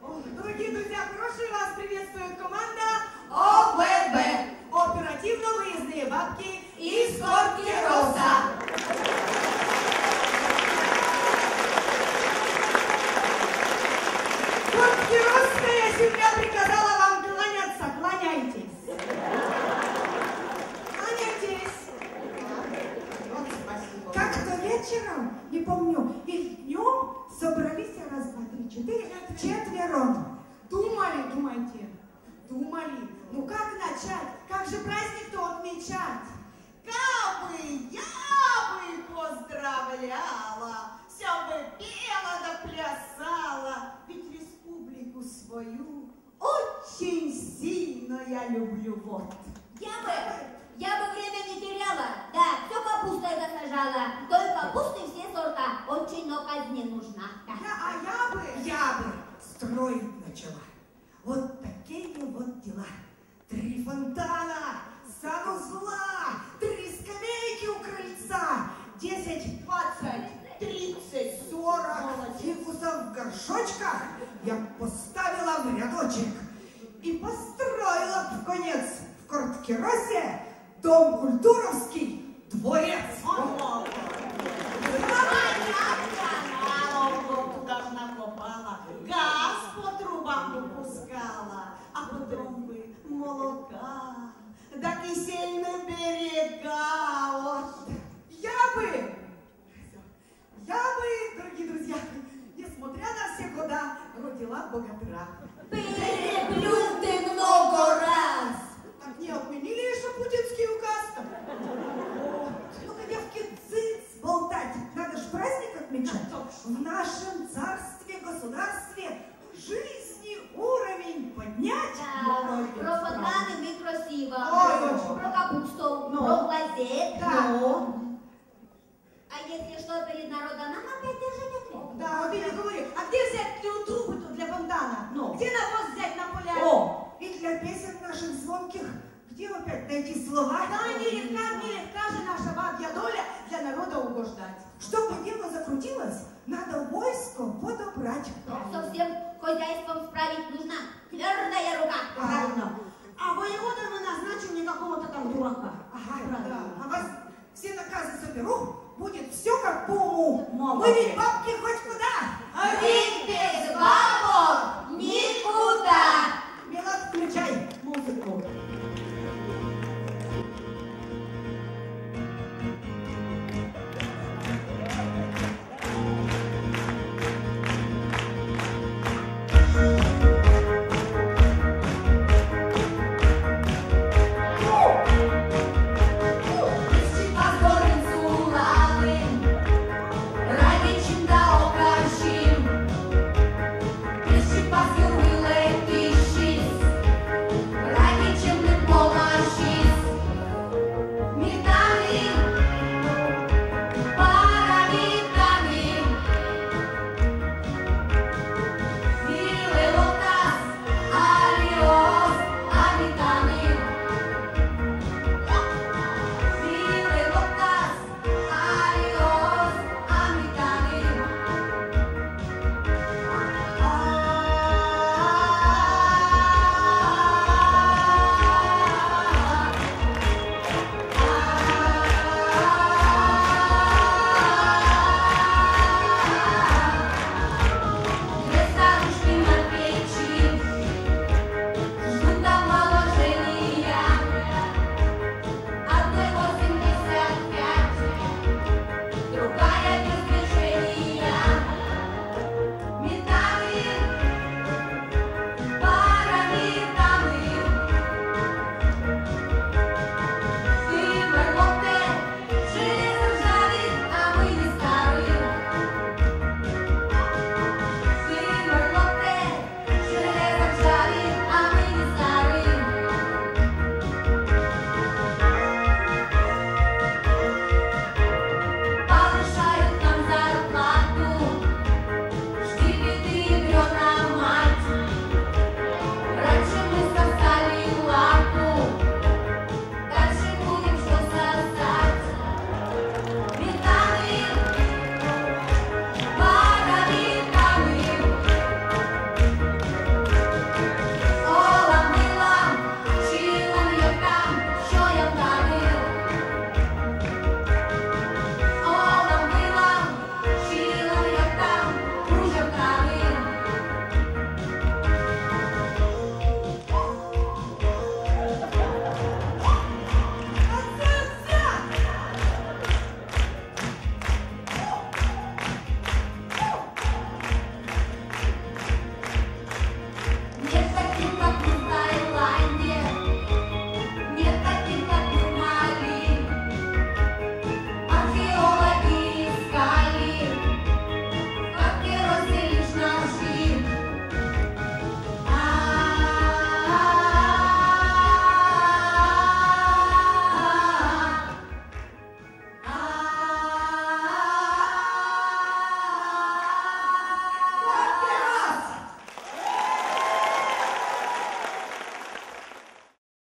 Дорогие друзья, хорошие вас приветствует команда ОВБ. Оперативно-выездные бабки из Корткероса. Корткеросская семья приказала вам кланяться. Кланяйтесь. Кланяйтесь. Вот спасибо. Как-то вечером, не помню, или днем собрались раз, два, три, четыре, четвером. Думали. Ну как начать? Как же праздник-то отмечать? Я бы поздравляла, все бы пела да плясала, ведь республику свою очень сильно я люблю, вот. Я бы время не теряла, да, все капустой засажала, той капусты все сорта, очень много казни нужна. Да. Я бы строить начала. Вот такие вот дела. 3 фонтана, санузла, 3 скамейки у крыльца, 10, 20, 30, 40 фикусов в горшочках я поставила в рядочек и построила в конец в Корткеросе дом культуровский дворец. Туда ж накопала, газ по трубам выпускала, а по трубы молока, да кисельные берега, вот. Я бы, дорогие друзья, несмотря на все года, родила богатыра. Переплюнь ты много раз. Так не отменили еще путинский указ-то? Ну-ка, девки, цыц болтать. Надо ж праздник отмечать. В нашем царстве, государстве жизни уровень поднять. Да, про фонтаны мы красиво, Ой, про капусту, про глазет. Да. А если что перед народом, нам опять держать ответ. Да, вот я говорю, а где взять трубы-то для фонтана? Ну. Где навоз взять на поля? О! И для песен наших звонких, где опять найти слова? Да, нелегка же наша бабья доля для народа угождать. Чтобы дело закрутилось, надо войско подобрать. Все